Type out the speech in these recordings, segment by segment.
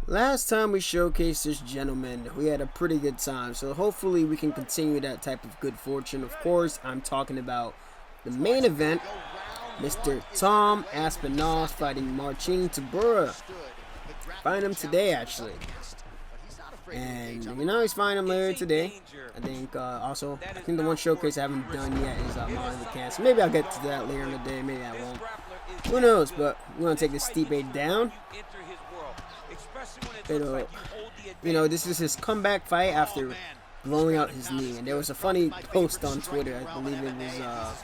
Last time we showcased this gentleman, we had a pretty good time, so hopefully we can continue that type of good fortune. Of course, I'm talking about the main event, Mr. Tom Aspinall fighting Marcin Tybura. Find him today, actually. And he's fighting him later today. I think the one showcase I haven't done yet is Molly the Cancer. Maybe I'll get to that later in the day, maybe I won't. Who knows, but we're going to take this Stipe down. But, this is his comeback fight after blowing out his knee. And there was a funny post on Twitter, I believe it was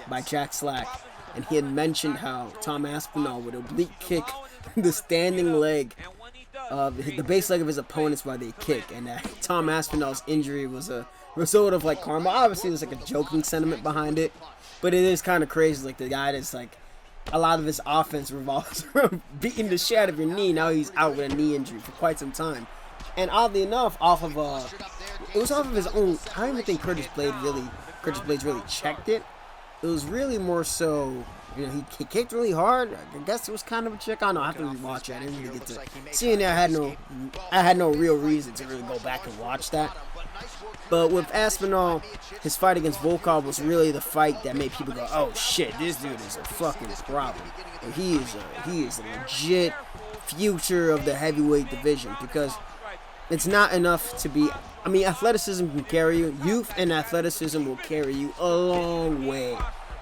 by Jack Slack. And he had mentioned how Tom Aspinall would oblique kick the standing leg of the base leg of his opponents while they kick. And Tom Aspinall's injury was a result of like karma. Obviously, there's like a joking sentiment behind it. But it is kind of crazy. Like the guy that's like, a lot of his offense revolves around beating the shit out of your knee. Now he's out with a knee injury for quite some time. And oddly enough, it was off of his own. I don't even think Curtis Blades really checked it. It was really more so, he kicked really hard. I guess it was kind of a check. I don't know. I have to rewatch it. I didn't really get to seeing it. I had no real reason to really go back and watch that. But with Aspinall, his fight against Volkov was really the fight that made people go, "Oh shit, this dude is a fucking problem. And he is a legit future of the heavyweight division." Because it's not enough to be. I mean, athleticism can carry you. Youth and athleticism will carry you a long way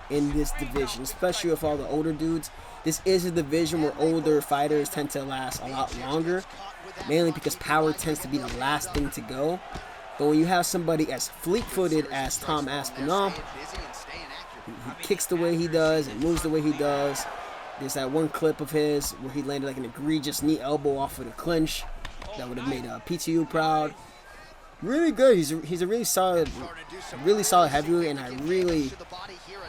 in this division, especially with all the older dudes. This is a division where older fighters tend to last a lot longer, mainly because power tends to be the last thing to go. But when you have somebody as fleet-footed as Tom Aspinall, he kicks the way he does and moves the way he does. There's that one clip of his where he landed like an egregious knee elbow off of the clinch that would have made PTU proud. Really good. He's a really solid heavyweight, and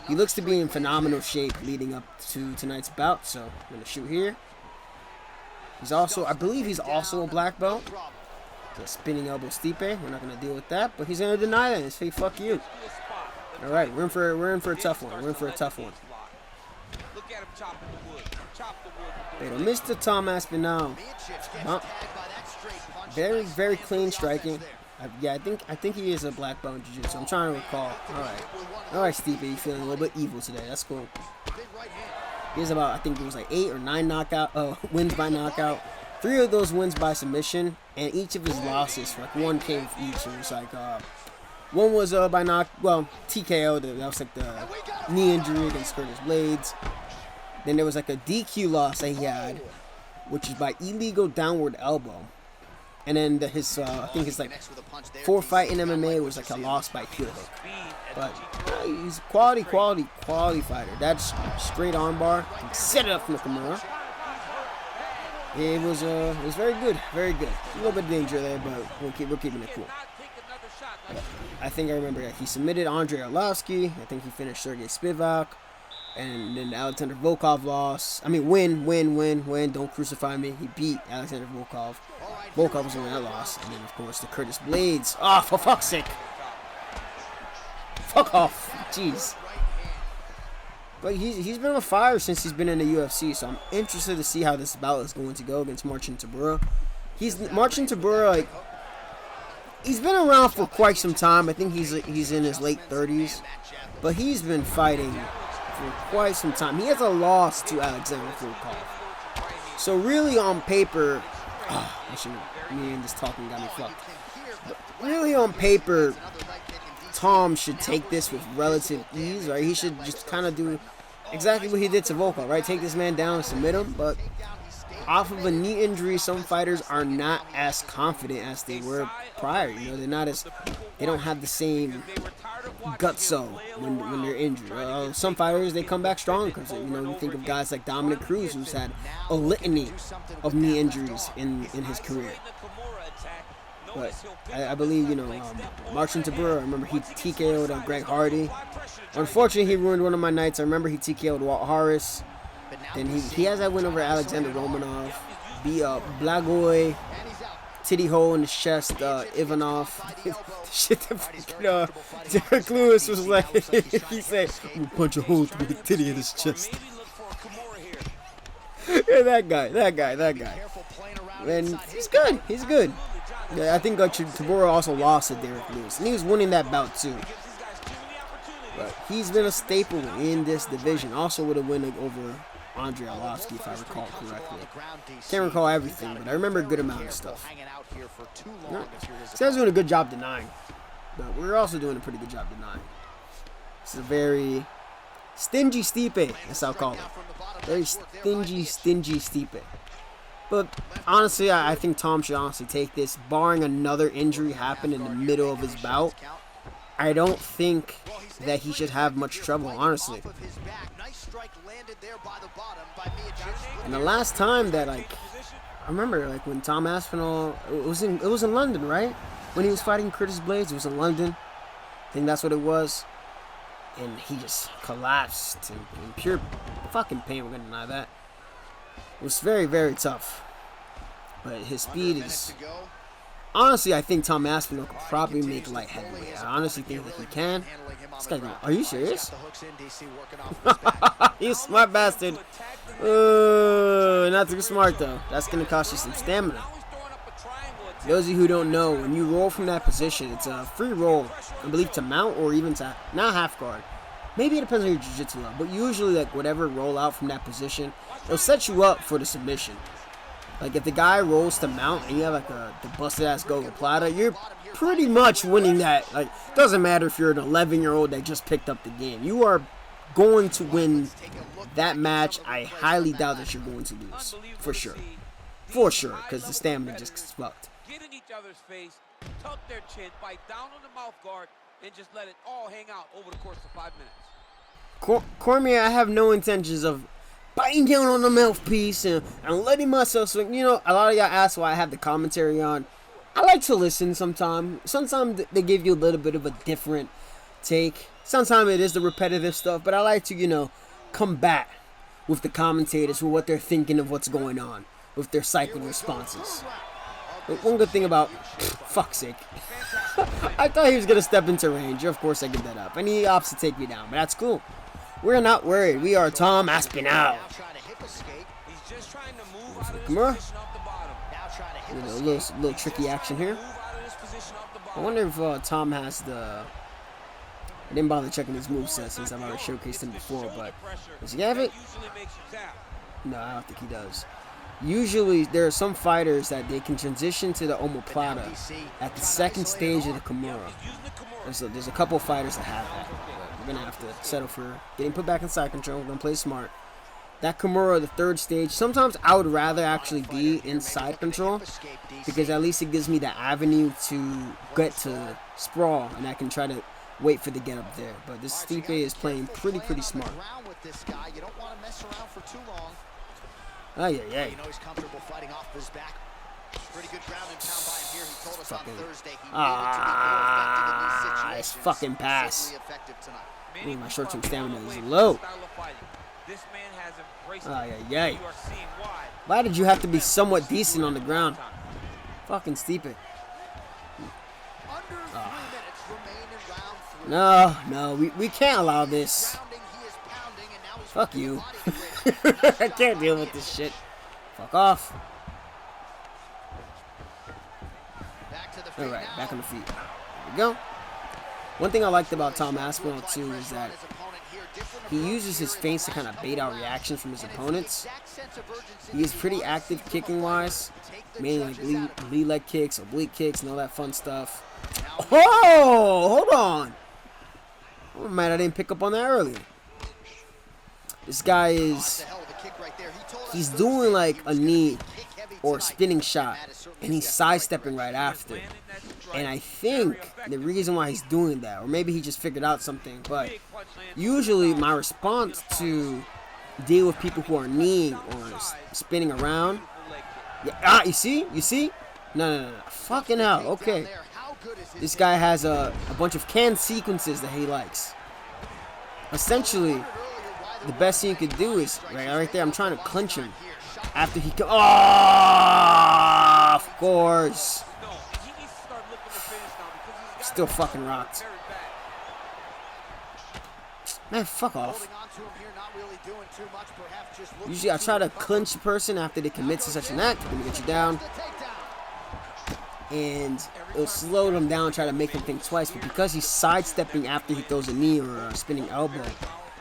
he looks to be in phenomenal shape leading up to tonight's bout. So I'm gonna shoot here. I believe he's also a black belt. The spinning elbow Stipe. We're not gonna deal with that, but he's gonna deny that and say "fuck you." All right, we're in for a tough one. But Mr. Tom Aspinall, very very clean striking. I think he is a black belt in jiu-jitsu. I'm trying to recall. All right, Stipe, you feeling a little bit evil today? That's cool. He has about, I think it was like 8 or 9 wins by knockout. 3 of those wins by submission, and each of his losses, like one came from each. It was like one was by TKO. That was like the knee injury against Curtis Blades. Then there was like a DQ loss that he had, which is by illegal downward elbow. And then his I think his like 4th fight in MMA was like a loss by heel hook. But he's quality fighter. That's straight armbar. Set it up from the Kimura. It was very good. A little bit of danger there, but we're keeping it cool. I think I remember that he submitted Andrei Arlovsky. I think he finished Sergey Spivak. And then the Alexander Volkov loss. I mean, win. Don't crucify me. He beat Alexander Volkov. Volkov was the one that lost. And then, of course, the Curtis Blades. Oh, for fuck's sake. Fuck off. Jeez. But he's been on fire since he's been in the UFC, so I'm interested to see how this bout is going to go against Marcin Tybura. Marcin Tybura, like, he's been around for quite some time. I think he's in his late 30s, but he's been fighting for quite some time. He has a loss to Alexander Volkov. So really, on paper, this talking got me fucked. But really, on paper, Tom should take this with relative ease, right? He should just kind of do exactly what he did to Volkov, right? Take this man down and submit him. But off of a knee injury, some fighters are not as confident as they were prior. They don't have the same gutso when they're injured. Some fighters, they come back strong because you think of guys like Dominic Cruz, who's had a litany of knee injuries in his career. But I believe, Marcin Tybura, I remember he TKO'd Greg Hardy. Unfortunately, he ruined one of my nights. I remember he TKO'd Walt Harris. Then he has that win over Alexander Romanov. Beat Blagoy, titty hole in his chest, Ivanov. Shit that freaking, Derek Lewis was like, he said, "I'm gonna punch a hole through the titty in his chest." Yeah, that guy. And he's good. He's good. Yeah, I think Kimura also lost to Derek Lewis, and he was winning that bout too. But he's been a staple in this division. Also with a win over Andrei Arlovsky, if I recall correctly. Can't recall everything, but I remember a good amount of stuff. This guy's doing a good job denying, but we're also doing a pretty good job denying. It's a very stingy Stipe, as I'll call it. Very stingy Stipe. But honestly, I think Tom should honestly take this, barring another injury happen in the middle of his bout. I don't think that he should have much trouble, honestly. And the last time that, I remember, when Tom Aspinall, it was in London, right? When he was fighting Curtis Blades, it was in London. I think that's what it was. And he just collapsed in pure fucking pain. We're gonna deny that. It was very, very tough. But his speed is... Honestly, I think Tom Aspinall could probably make light heavyweight. I honestly think that he can. This guy, are you serious? You smart bastard. Not too smart, though. That's going to cost you some stamina. Those of you who don't know, when you roll from that position, it's a free roll, I believe, to mount or even to not half guard. Maybe it depends on your jiu-jitsu level, but usually, whatever roll out from that position, it'll set you up for the submission. If the guy rolls to mount and you have the busted ass go plata, you're pretty much winning that. It doesn't matter if you're an 11-year-old that just picked up the game. You are going to win that match. I highly doubt that you're going to lose, for sure, because the stamina just gets fucked. Get in each other's face, tuck their chin, bite down on the mouth guard, and just let it all hang out over the course of 5 minutes. Cormier, I have no intentions of biting down on the mouthpiece and letting myself swing. You know, a lot of y'all ask why I have the commentary on. I like to listen sometimes. Sometimes they give you a little bit of a different take. Sometimes it is the repetitive stuff, but I like to, combat with the commentators with what they're thinking of what's going on, with their cycled responses. But one good thing about, fuck's sake, I thought he was going to step into range. Of course I give that up. And he opts to take me down, but that's cool. We're not worried. We are Tom Aspinall. Kimura. A little tricky action here. I wonder if Tom has the... I didn't bother checking his moveset since I've already showcased him before, but does he have it? No, I don't think he does. Usually, there are some fighters that they can transition to the omoplata at the second stage of the Kimura. There's a couple fighters that have that. We're going to have to settle for getting put back in side control. We're going to play smart. That Kimura, the third stage, sometimes I would rather actually be in side control because at least it gives me the avenue to get to sprawl and I can try to wait for the get up there. But this Stipe is playing pretty smart. Oh, yeah. This fucking pass. Ooh, my short-term stamina is low. Yeah. Why did you have to be somewhat decent on the ground? Fucking Stipe. No, we can't allow this. Fuck you. I can't deal with this shit. Fuck off. Alright, back on the feet. There we go. One thing I liked about Tom Aspinall too is that he uses his feints to kind of bait out reactions from his opponents. He is pretty active kicking wise, mainly lead leg kicks, oblique kicks, and all that fun stuff. Oh, hold on. Oh man, I didn't pick up on that earlier. This guy he's doing like a knee or a spinning shot, and he's sidestepping right after. And I think the reason why he's doing that, or maybe he just figured out something, but usually my response to deal with people who are kneeing or spinning around, you see? No, fucking hell, okay. This guy has a bunch of canned sequences that he likes. Essentially, the best thing you could do is, right there, I'm trying to clinch him. After he oh, of course. Still fucking rocked. Man, fuck off. Usually I try to clinch a person after they commit to such an act. Let me get you down. And it'll slow them down, try to make them think twice. But because he's sidestepping after he throws a knee or a spinning elbow,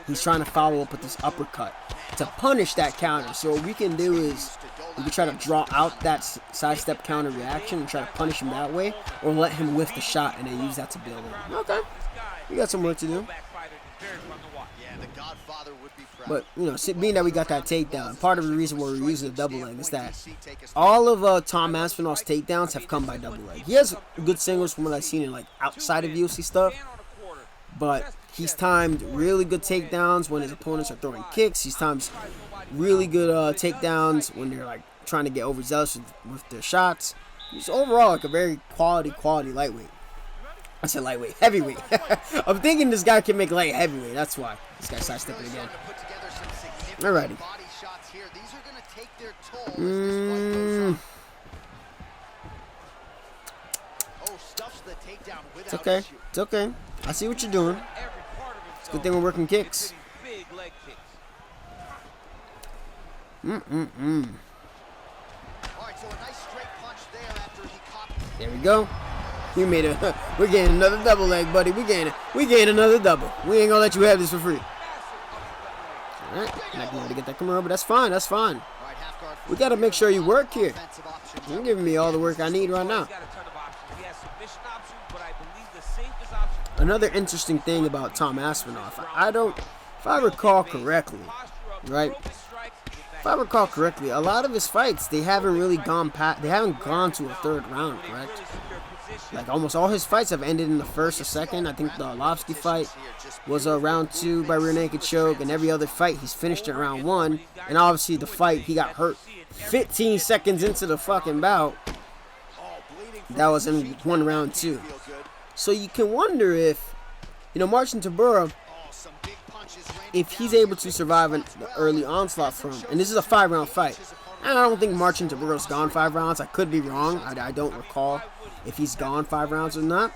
he's trying to follow up with this uppercut to punish that counter. So what we can do is we can try to draw out that sidestep counter reaction and try to punish him that way, or let him whiff the shot and then use that to build him. Okay, we got some work to do. But, you know, being that we got that takedown, part of the reason why we're using the double leg is that all of Tom Aspinall's takedowns have come by double leg. He has good singles from what I've seen in, like, outside of UFC stuff, but he's timed really good takedowns when his opponents are throwing kicks. He's timed really good takedowns when they're, like, trying to get overzealous with their shots. He's overall, like, a very quality lightweight. I said lightweight, heavyweight. I'm thinking this guy can make light heavyweight. That's why this guy's sidestepping again. Alrighty. It's okay. It's okay. I see what you're doing. It's a good thing we're working kicks. There we go. You made a. We're getting another double leg, buddy. We gain another double. We ain't gonna let you have this for free. All right, not gonna be able to get that Kimura, but that's fine. That's fine. We gotta make sure you work here. You're giving me all the work I need right now. Another interesting thing about Tom Aspinall, if I recall correctly, right? If I recall correctly, a lot of his fights they haven't really gone past. They haven't gone to a third round, correct? Like almost all his fights have ended in the first or second. I think the Arlovsky fight was a round 2 by rear naked choke, and every other fight he's finished in round 1. And obviously the fight he got hurt 15 seconds into the fucking bout. That was in one round 2. So you can wonder if, you know, Marcin Tybura, if he's able to survive the early onslaught from him. And this is a 5-round fight. And I don't think Marcin Tybura's gone 5 rounds. I could be wrong. I don't recall if he's gone 5 rounds or not.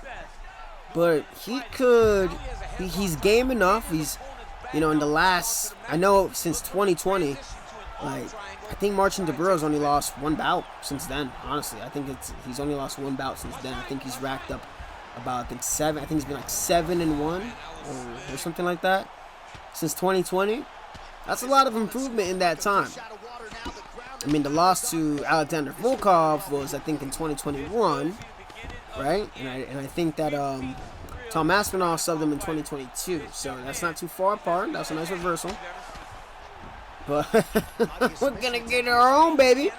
But he could. He's game enough. He's, you know, in the last, I know since 2020, like, I think Marcin Tybura's only lost 1 bout since then, honestly. I think he's only lost 1 bout since then. I think he's racked up about, I think 7. I think he's been like 7-1 or something like that since 2020. That's a lot of improvement in that time. I mean, the loss to Alexander Volkov was, I think, in 2021, right? And I think that Tom Aspinall subbed him in 2022, so that's not too far apart. That's a nice reversal. But we're gonna get our own, baby.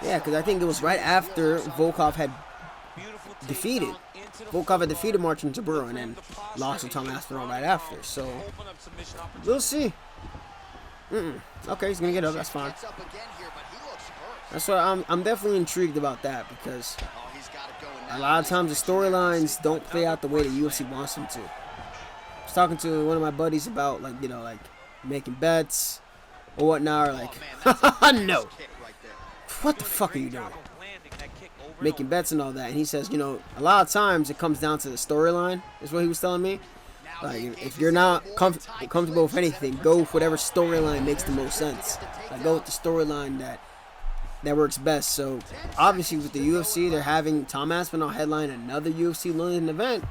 Yeah, because I think it was right after Volkov had defeated. Volkov had defeated Marcin Tybura and then lost to Tom Aspinall right after. So we'll see. Okay, he's gonna get up. That's fine. That's why I'm definitely intrigued about that, because a lot of times the storylines don't play out the way the UFC wants them to. I was talking to one of my buddies about, like, you know, like making bets or whatnot, or like, no, what the fuck are you doing? Making bets and all that, and he says, you know, a lot of times it comes down to the storyline. Is what he was telling me. Like, if you're not comfortable with anything, go with whatever storyline makes the most sense. Like, go with the storyline that works best. So, obviously, with the UFC, they're having Tom Aspinall headline another UFC London event.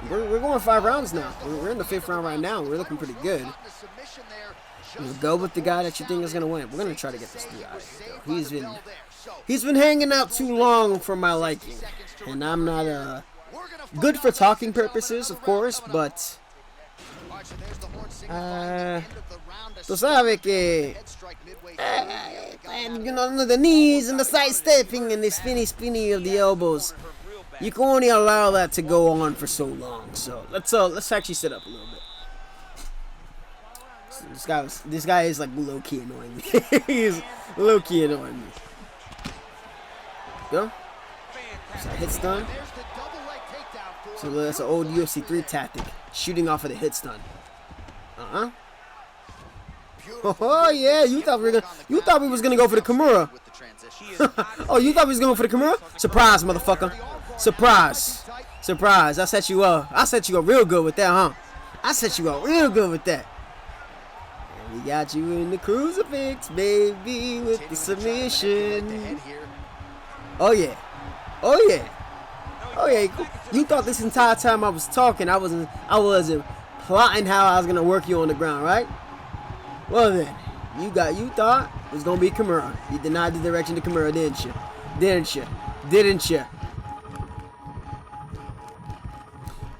We're going 5 rounds now. We're in the 5th round right now. We're looking pretty good. You know, go with the guy that you think is going to win. We're going to try to get this dude out of here. He's been hanging out too long for my liking. And I'm not good for talking purposes, of course, but tú sabes que you know, the knees and the side stepping and the spinny of the elbows, you can only allow that to go on for so long. So let's actually sit up a little bit. So this guy is like low key annoying me. He's low key annoying me. Go. So hit stun. So that's an old UFC 3 tactic, shooting off of the hit stun. Oh yeah, you thought we was gonna go for the Kimura. Oh, you thought we was going for the Kimura? Surprise, motherfucker! Surprise! Surprise, I set you up. I set you up real good with that, huh? I set you up real good with that. And we got you in the crucifix, baby, with the submission. Oh, yeah. Oh, yeah. Oh, yeah. You thought this entire time I was talking, I wasn't plotting how I was going to work you on the ground, right? Well, then, you thought it was going to be Kimura. You denied the direction to Kimura, didn't you? Didn't you? Didn't you?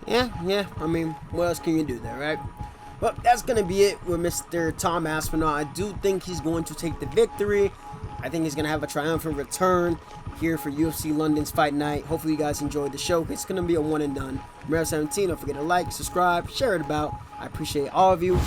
Yeah, I mean, what else can you do there, right? Well, that's going to be it with Mr. Tom Aspinall. I do think he's going to take the victory. I think he's going to have a triumphant return here for UFC London's fight night. Hopefully you guys enjoyed the show. It's going to be a one and done. I'm Rev 17. Don't forget to like, subscribe, share it about. I appreciate all of you.